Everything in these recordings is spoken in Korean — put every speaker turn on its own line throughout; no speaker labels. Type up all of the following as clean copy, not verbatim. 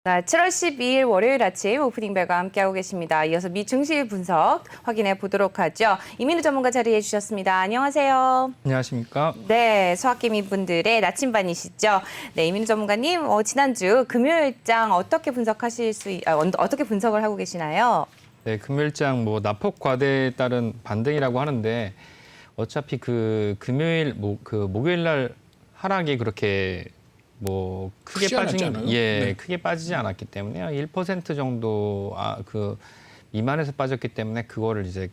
네, 7월 12일 월요일 아침 오프닝 벨과 함께하고 계십니다. 이어서 미 증시 분석 확인해 보도록 하죠. 이민우 전문가 자리해 주셨습니다. 안녕하세요.
안녕하십니까?
네, 수학기민분들의 나침반이시죠. 네, 이민우 전문가님, 지난주 금요일장 어떻게 어떻게 분석을 하고 계시나요?
네, 금요일장 낙폭 과대에 따른 반등이라고 하는데 어차피 목요일 날 하락이 그렇게 크게 크게 빠지지 않았기 때문에요. 1% 정도 미만에서 빠졌기 때문에 그거를 이제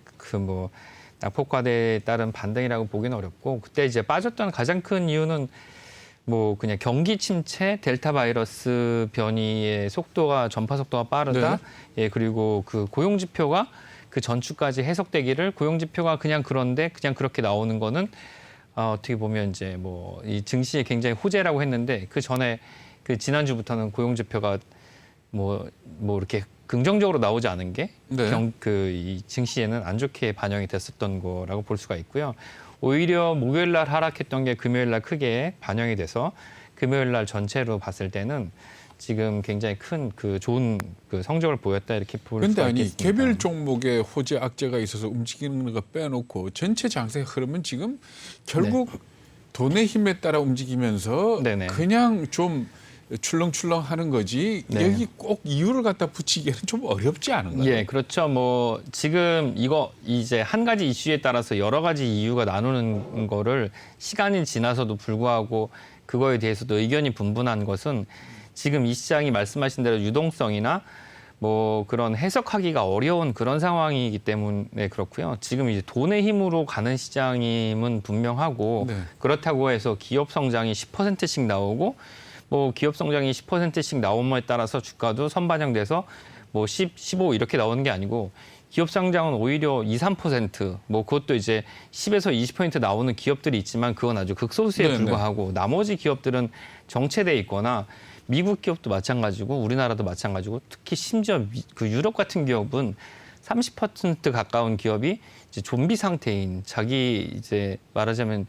낙폭 과대에 따른 반등이라고 보기는 어렵고, 그때 이제 빠졌던 가장 큰 이유는 그냥 경기 침체, 델타 바이러스 변이의 전파 속도가 빠르다. 네. 예, 그리고 그 고용 지표가 그 전주까지 해석되기를, 고용 지표가 그냥 그렇게 나오는 거는 어떻게 보면 이제 이 증시에 굉장히 호재라고 했는데, 그 전에 지난주부터는 고용 지표가 이렇게 긍정적으로 나오지 않은 게
네.
이 증시에는 안 좋게 반영이 됐었던 거라고 볼 수가 있고요. 오히려 목요일 날 하락했던 게 금요일 날 크게 반영이 돼서 금요일 날 전체로 봤을 때는 지금 굉장히 큰 좋은 성적을 보였다, 이렇게 볼 수가 있겠습니다.
개별 종목에 호재 악재가 있어서 움직이는 거 빼놓고 전체 장세의 흐름은 지금 결국 돈의 힘에 따라 움직이면서
네네.
그냥 좀 출렁출렁 하는 거지.
네.
여기 꼭 이유를 갖다 붙이기에는 좀 어렵지 않은가요?
예, 그렇죠. 지금 이제 한 가지 이슈에 따라서 여러 가지 이유가 나누는 거를 시간이 지나서도 불구하고 그거에 대해서도 의견이 분분한 것은, 지금 이 시장이 말씀하신 대로 유동성이나 그런 해석하기가 어려운 그런 상황이기 때문에 그렇고요. 지금 이제 돈의 힘으로 가는 시장임은 분명하고,
네.
그렇다고 해서 기업 성장이 10%씩 나오고, 기업 성장이 10%씩 나옴에 따라서 주가도 선반영돼서 10, 15 이렇게 나오는 게 아니고, 기업 성장은 오히려 2, 3%, 그것도 이제 10에서 20% 나오는 기업들이 있지만 그건 아주 극소수에 불과하고, 나머지 기업들은 정체돼 있거나, 미국 기업도 마찬가지고 우리나라도 마찬가지고, 특히 심지어 유럽 같은 기업은 30% 가까운 기업이 이제 좀비 상태인, 자기 이제 말하자면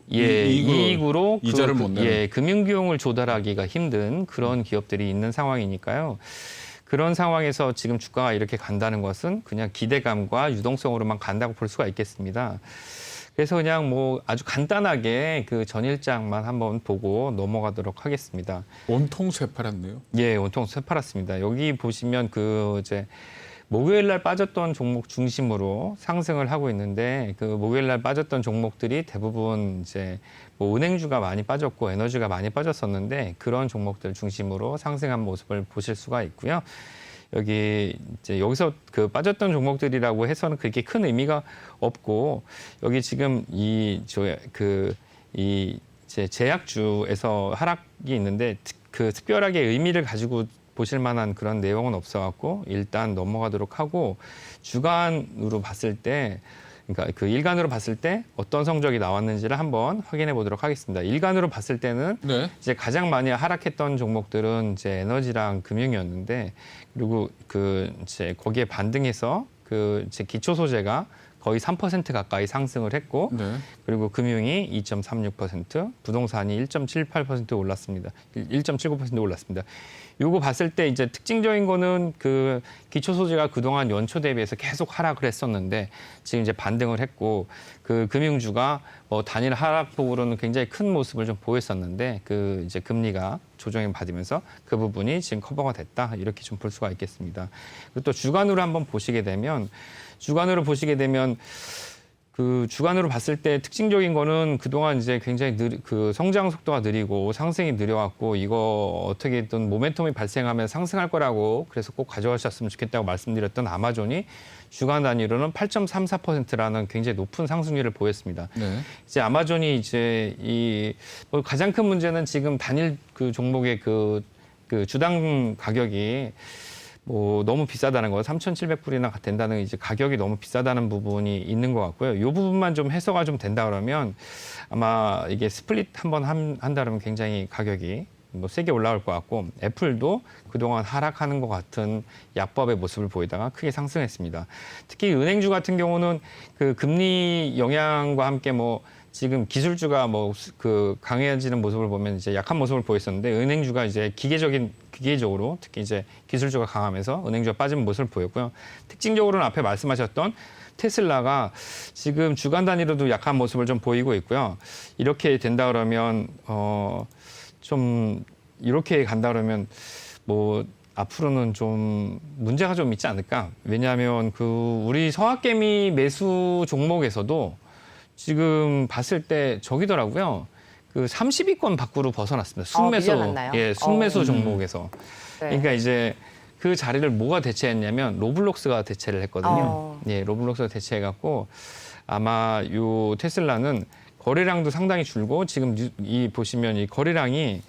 이익으로
이자를 못 내는,
금융 비용을 조달하기가 힘든 그런 기업들이 있는 상황이니까요. 그런 상황에서 지금 주가가 이렇게 간다는 것은 그냥 기대감과 유동성으로만 간다고 볼 수가 있겠습니다. 그래서 그냥 아주 간단하게 전일장만 한번 보고 넘어가도록 하겠습니다.
온통 쇠팔았네요.
예, 온통 쇠팔았습니다. 여기 보시면 이제 목요일 날 빠졌던 종목 중심으로 상승을 하고 있는데, 목요일 날 빠졌던 종목들이 대부분 이제 은행주가 많이 빠졌고 에너지가 많이 빠졌었는데, 그런 종목들 중심으로 상승한 모습을 보실 수가 있고요. 여기서 빠졌던 종목들이라고 해서는 그렇게 큰 의미가 없고, 여기 지금 이제 제약주에서 하락이 있는데 특별하게 의미를 가지고 보실 만한 그런 내용은 없어갖고 일단 넘어가도록 하고, 주간으로 봤을 때, 그러니까 일간으로 봤을 때 어떤 성적이 나왔는지를 한번 확인해 보도록 하겠습니다. 일간으로 봤을 때는 이제 가장 많이 하락했던 종목들은 이제 에너지랑 금융이었는데, 그리고 이제 거기에 반등해서 제 기초 소재가 거의 3% 가까이 상승을 했고, 그리고 금융이 2.36%, 부동산이 1.78% 올랐습니다. 1.79% 올랐습니다. 요거 봤을 때 이제 특징적인 거는 기초 소재가 그동안 연초 대비해서 계속 하락을 했었는데 지금 이제 반등을 했고, 금융주가 단일 하락폭으로는 굉장히 큰 모습을 좀 보였었는데, 이제 금리가 조정을 받으면서 그 부분이 지금 커버가 됐다, 이렇게 좀 볼 수가 있겠습니다. 그리고 또 주간으로 한번 보시게 되면 주간으로 봤을 때 특징적인 거는 그동안 이제 굉장히 성장 속도가 느리고 상승이 느려왔고, 이거 어떻게든 모멘텀이 발생하면 상승할 거라고 그래서 꼭 가져가셨으면 좋겠다고 말씀드렸던 아마존이 주간 단위로는 8.34%라는 굉장히 높은 상승률을 보였습니다. 이제 아마존이 이제 가장 큰 문제는 지금 단일 종목의 주당 가격이 너무 비싸다는 거, 3,700불이나 된다는 이제 가격이 너무 비싸다는 부분이 있는 것 같고요. 이 부분만 좀 해소가 좀 된다 그러면 아마 이게 스플릿 한번 한다 그러면 굉장히 가격이 세게 올라올 것 같고, 애플도 그동안 하락하는 것 같은 약법의 모습을 보이다가 크게 상승했습니다. 특히 은행주 같은 경우는 금리 영향과 함께 지금 기술주가 뭐 그 강해지는 모습을 보면 이제 약한 모습을 보였었는데 은행주가 이제 기계적으로 특히 이제 기술주가 강하면서 은행주가 빠지는 모습을 보였고요. 특징적으로는 앞에 말씀하셨던 테슬라가 지금 주간 단위로도 약한 모습을 좀 보이고 있고요. 이렇게 된다 그러면 좀 이렇게 간다 그러면 뭐 앞으로는 좀 문제가 좀 있지 않을까? 왜냐하면 그 우리 서학개미 매수 종목에서도 지금 봤을 때 저기더라고요. 그 30위권 밖으로 벗어났습니다. 순매수,
밀려났나요?
예, 순매수 종목에서.
네.
그러니까 이제 그 자리를 뭐가 대체했냐면 로블록스가 대체를 했거든요. 예, 로블록스가 대체해갖고 아마 요 테슬라는 거래량도 상당히 줄고 지금 이 보시면 이 거래량이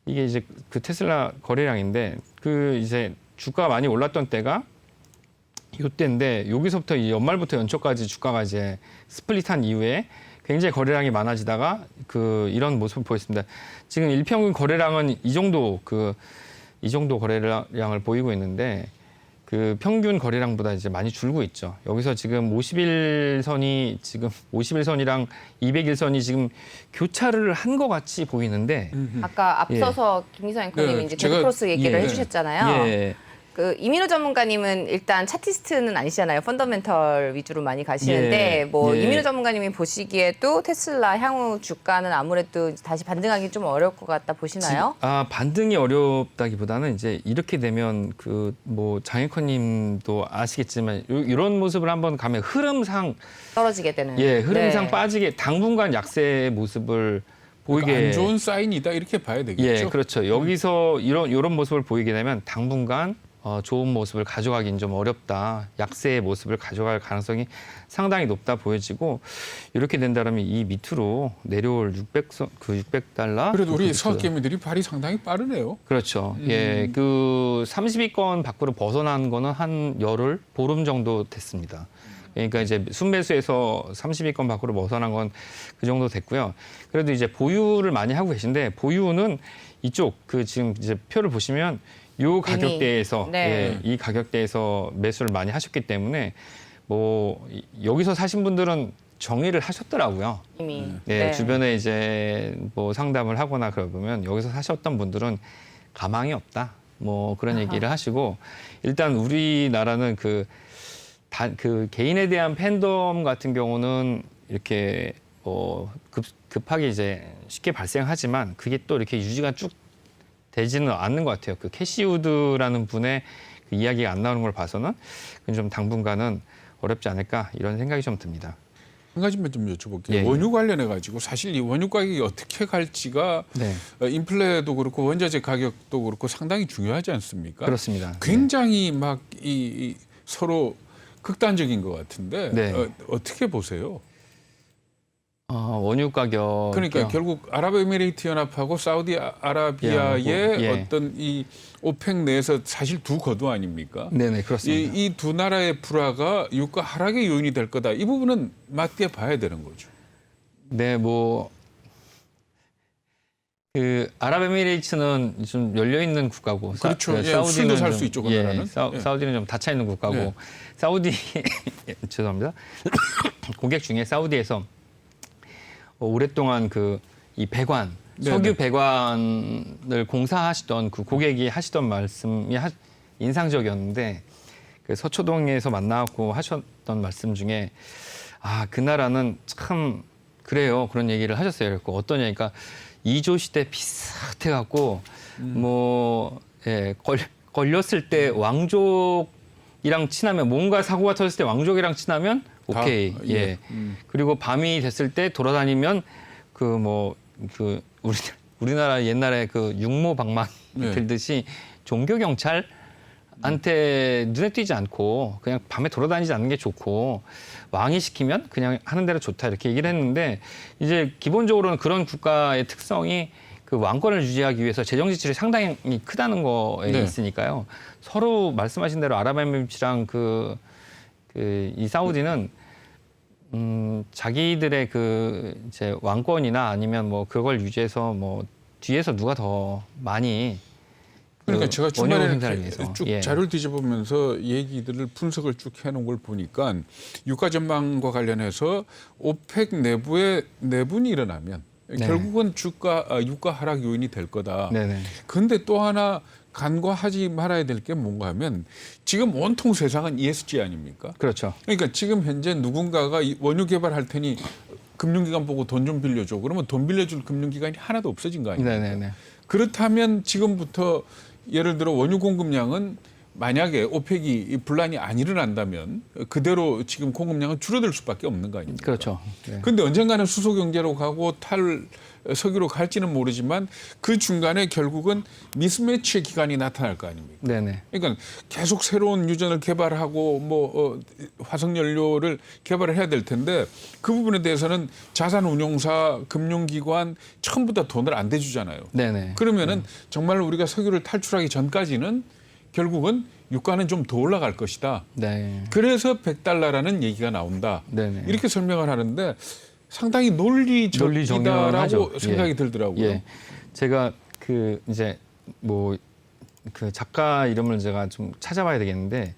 이게 이제 그 테슬라 거래량인데 그 이제 주가가 많이 올랐던 때가 이때인데 여기서부터 이 연말부터 연초까지 주가가 이제 스플릿한 이후에 굉장히 거래량이 많아지다가 그 이런 모습을 보였습니다. 지금 일평균 거래량은 이 정도 거래량을 보이고 있는데 그 평균 거래량보다 이제 많이 줄고 있죠. 여기서 지금 50일선이랑 200일선이 지금 교차를 한 것 같이 보이는데
아까 앞서서 김기성 앵커님이
네,
이제
제가-
데드크로스 얘기를
예.
해주셨잖아요.
예.
그 이민우 전문가님은 일단 차티스트는 아니시잖아요. 펀더멘털 위주로 많이 가시는데
예.
뭐
예.
이민우 전문가님이 보시기에도 테슬라 향후 주가는 아무래도 다시 반등하기 좀 어려울 것 같다 보시나요?
반등이 어렵다기보다는 이제 이렇게 되면 그 뭐 장혜커님도 아시겠지만 이런 모습을 한번 가면 흐름상
떨어지게 되는.
흐름상
네.
빠지게 당분간 약세의 모습을 보이게
그러니까 안 좋은 사인이다 이렇게 봐야 되겠죠.
예, 그렇죠. 여기서 이런 모습을 보이게 되면 당분간 좋은 모습을 가져가긴 좀 어렵다. 약세의 모습을 가져갈 가능성이 상당히 높다 보여지고 이렇게 된다면 이 밑으로 내려올 600달러.
그래도 우리 서학개미들이 발이 상당히 빠르네요.
그렇죠. 예, 그 30위권 밖으로 벗어난 거는 한 열흘, 보름 정도 됐습니다. 그러니까 이제 순매수에서 30위권 밖으로 벗어난 건 그 정도 됐고요. 그래도 이제 보유를 많이 하고 계신데 보유는 이쪽 그 지금 이제 표를 보시면 요 가격대에서
네.
이 가격대에서 매수를 많이 하셨기 때문에 뭐 여기서 사신 분들은 정리를 하셨더라고요.
이미.
예,
네.
주변에 이제 뭐 상담을 하거나 그러면 여기서 사셨던 분들은 가망이 없다. 뭐 그런 얘기를 하시고 일단 우리나라는 그 개인에 대한 팬덤 같은 경우는 이렇게 급하게 이제 쉽게 발생하지만 그게 또 이렇게 유지가 쭉 되지는 않는 것 같아요. 그 캐시 우드라는 분의 그 이야기가 안 나오는 걸 봐서는 그건 좀 당분간은 어렵지 않을까 이런 생각이 좀 듭니다.
한 가지만 좀 여쭤볼게요.
예.
원유 관련해 가지고 사실 이 원유 가격이 어떻게 갈지가
네,
인플레도 그렇고 원자재 가격도 그렇고 상당히 중요하지 않습니까?
그렇습니다.
굉장히 막 이 서로 극단적인 것 같은데
네.
어떻게 보세요?
원유 가격
그러니까 결국 아랍에미레이트 연합하고 사우디아라비아의
예.
어떤 이 오펙 내에서 사실 두 거도 아닙니까?
네네 그렇습니다.
이 두 나라의 불화가 유가 하락의 요인이 될 거다. 이 부분은 맞게 봐야 되는 거죠.
네, 뭐 그 아랍에미레이트는 좀 열려 있는 국가고,
그렇죠. 예, 술도 살수 있죠, 그 나라는. 예.
사우디는 좀 닫혀 있는 국가고,
네.
사우디 죄송합니다. 고객 중에 사우디에서 오랫동안 그 이 배관
네네.
석유 배관을 공사하시던 그 고객이 하시던 말씀이 인상적이었는데 그 서초동에서 만나고 하셨던 말씀 중에 그 나라는 참 그래요 그런 얘기를 하셨어요. 그래서 어떠냐니까 2조 시대 비슷해갖고 걸렸을 때 왕족이랑 친하면 뭔가 사고가 터졌을 때 왕족이랑 친하면 오케이 예. 그리고 밤이 됐을 때 돌아다니면 우리나라 옛날에 그 육모방망이
네.
들듯이 종교 경찰한테 눈에 띄지 않고 그냥 밤에 돌아다니지 않는 게 좋고 왕이 시키면 그냥 하는 대로 좋다 이렇게 얘기를 했는데 이제 기본적으로는 그런 국가의 특성이 그 왕권을 유지하기 위해서 재정 지출이 상당히 크다는 거에
네.
있으니까요. 서로 말씀하신 대로 아랍에미리트랑 이 사우디는 자기들의 그 이제 왕권이나 아니면 뭐 그걸 유지해서 뭐 뒤에서 누가 더 많이
그러니까
그
제가
원유
주말에
생산을 위해서.
쭉
예.
자료를 뒤져보면서 얘기들을 분석을 쭉 해놓은 걸 보니까 유가 전망과 관련해서 오펙 내부의 내분이 일어나면
네.
결국은 유가 하락 요인이 될 거다.
네네.
그런데 또 하나 간과하지 말아야 될 게 뭔가 하면 지금 온통 세상은 ESG 아닙니까?
그렇죠.
그러니까 지금 현재 누군가가 이 원유 개발할 테니 금융기관 보고 돈 좀 빌려줘. 그러면 돈 빌려줄 금융기관이 하나도 없어진 거 아닙니까?
네네네.
그렇다면 지금부터 예를 들어 원유 공급량은 만약에 오펙이 분란이 안 일어난다면 그대로 지금 공급량은 줄어들 수밖에 없는 거 아닙니까?
그렇죠. 네.
근데 언젠가는 수소 경제로 가고 석유로 갈지는 모르지만 그 중간에 결국은 미스매치의 기간이 나타날 거 아닙니까?
네네.
그러니까 계속 새로운 유전을 개발하고 화석 연료를 개발을 해야 될 텐데 그 부분에 대해서는 자산운용사, 금융기관 전부 다 돈을 안 대주잖아요.
네네.
그러면은 정말 우리가 석유를 탈출하기 전까지는 결국은 유가는 좀 더 올라갈 것이다.
네.
그래서 100달러라는 얘기가 나온다.
네네.
이렇게 설명을 하는데 상당히
논리정연하죠.
논리적이다라고 생각이
예.
들더라고요.
예. 제가 그 이제 뭐 그 작가 이름을 제가 좀 찾아봐야 되겠는데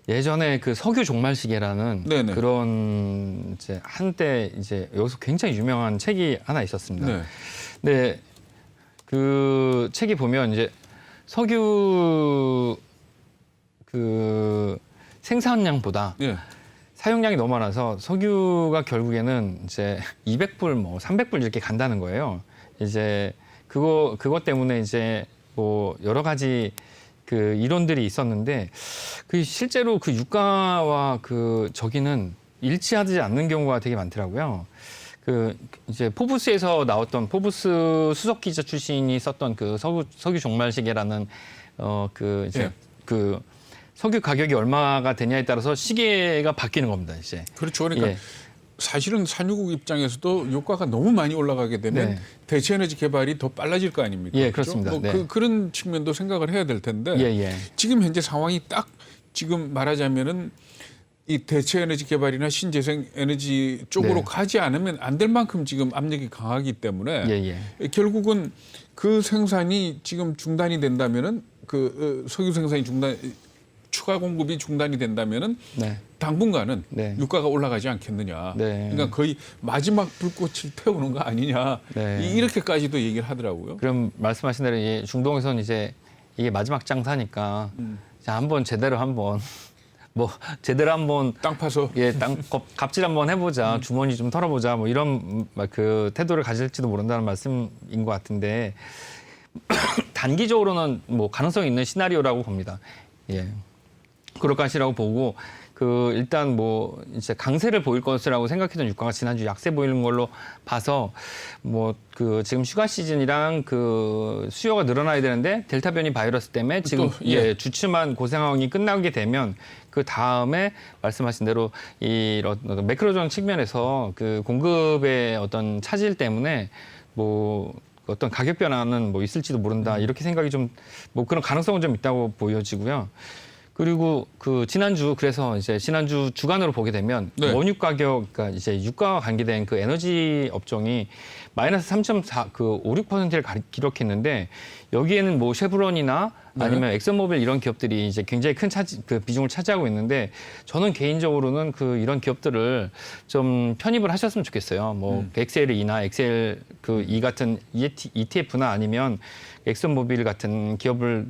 예전에 그 석유 종말시계라는
네네.
그런 이제 한때 이제 여기서 굉장히 유명한 책이 하나 있었습니다.
네.
근데 그 책이 보면 이제 석유 그 생산량보다
예.
사용량이 너무 많아서 석유가 결국에는 이제 200불 뭐 300불 이렇게 간다는 거예요. 이제 그것 때문에 이제 뭐 여러 가지 그 이론들이 있었는데 그 실제로 그 유가와 그 저기는 일치하지 않는 경우가 되게 많더라고요. 그 이제 포브스에서 나왔던 포브스 수석 기자 출신이 썼던 그 석유 종말시계라는 그 이제
예.
그 석유 가격이 얼마가 되냐에 따라서 시계가 바뀌는 겁니다, 이제.
그렇죠. 그러니까
예.
사실은 산유국 입장에서도 유가가 너무 많이 올라가게 되면
네.
대체 에너지 개발이 더 빨라질 거 아닙니까?
예,
그렇죠?
그렇습니다.
뭐
네.
그런 측면도 생각을 해야 될 텐데
예, 예.
지금 현재 상황이 딱 지금 말하자면은 이 대체 에너지 개발이나 신재생 에너지 쪽으로
네.
가지 않으면 안 될 만큼 지금 압력이 강하기 때문에
예, 예.
결국은 그 생산이 지금 중단이 된다면은 석유 생산이 추가 공급이 중단이 된다면은
네.
당분간은
네.
유가가 올라가지 않겠느냐.
네.
그러니까 거의 마지막 불꽃을 태우는 거 아니냐.
네.
이렇게까지도 얘기를 하더라고요.
그럼 말씀하신 대로 이 중동에서는 이제 이게 마지막 장사니까 자, 한번 제대로 한번
땅 파서
예, 갑질 한번 해보자, 주머니 좀 털어보자, 뭐 이런 그 태도를 가질지도 모른다는 말씀인 것 같은데 단기적으로는 뭐 가능성 있는 시나리오라고 봅니다. 예, 그럴 것이라고 보고 그 일단 뭐 이제 강세를 보일 것이라고 생각했던 유가가 지난주 약세 보이는 걸로 봐서 뭐 그 지금 휴가 시즌이랑 그 수요가 늘어나야 되는데 델타 변이 바이러스 때문에 지금 예, 주춤한 그 상황이 끝나게 되면 그 다음에 말씀하신 대로 이런 매크로적 측면에서 그 공급의 어떤 차질 때문에 뭐 어떤 가격 변화는 뭐 있을지도 모른다 이렇게 생각이 좀 뭐 그런 가능성은 좀 있다고 보여지고요. 그리고 그 지난주 주간으로 보게 되면
네.
원유 가격, 그러니까 이제 유가와 관계된 그 에너지 업종이 마이너스 3.56%를 기록했는데 여기에는 뭐 쉐브론이나 아니면 엑슨모빌 이런 기업들이 이제 굉장히 큰 비중을 차지하고 있는데 저는 개인적으로는 그 이런 기업들을 좀 편입을 하셨으면 좋겠어요. 뭐 XL2나 XL2 같은 ETF나 아니면 엑슨모빌 같은 기업을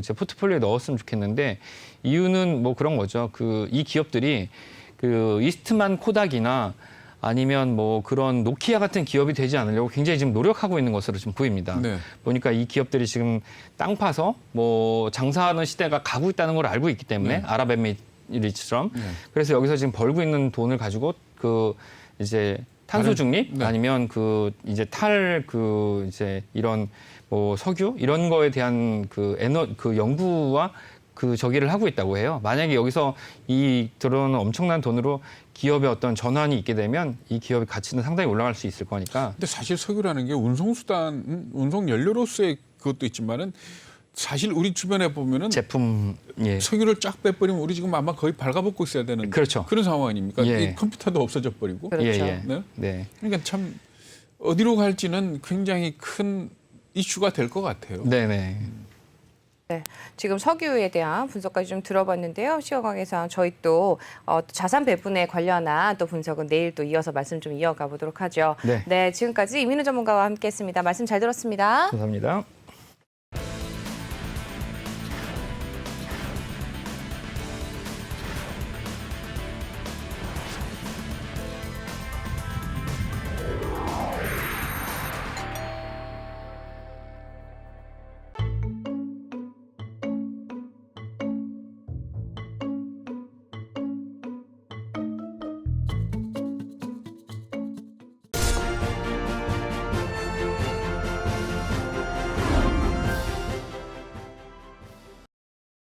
제 포트폴리오에 넣었으면 좋겠는데 이유는 뭐 그런 거죠. 이 기업들이 그 이스트만 코닥이나 아니면 뭐 그런 노키아 같은 기업이 되지 않으려고 굉장히 지금 노력하고 있는 것으로 지금 보입니다.
네.
보니까 이 기업들이 지금 땅 파서 뭐 장사하는 시대가 가고 있다는 걸 알고 있기 때문에 아랍에미리트처럼 그래서 여기서 지금 벌고 있는 돈을 가지고 이제 탄소 중립 아니면 이제 이제 이런 뭐 석유 이런 거에 대한 그 연구와 저기를 하고 있다고 해요. 만약에 여기서 들어오는 엄청난 돈으로 기업의 어떤 전환이 있게 되면 이 기업의 가치는 상당히 올라갈 수 있을 거니까.
근데 사실 석유라는 게 운송 연료로서의 그것도 있지만은 사실 우리 주변에 보면은
제품 예.
석유를 쫙 빼버리면 우리 지금 아마 거의 발가벗고 있어야 되는
그렇죠.
그런 상황 아닙니까?
예.
이 컴퓨터도 없어져 버리고.
그렇죠.
예.
네?
네.
그러니까 참 어디로 갈지는 굉장히 큰 이슈가 될 것 같아요.
네네.
네, 지금 석유에 대한 분석까지 좀 들어봤는데요. 시황에서 저희 또 자산 배분에 관련한 또 분석은 내일 또 이어서 말씀 좀 이어가 보도록 하죠.
네.
네, 지금까지 이민우 전문가와 함께했습니다. 말씀 잘 들었습니다.
감사합니다.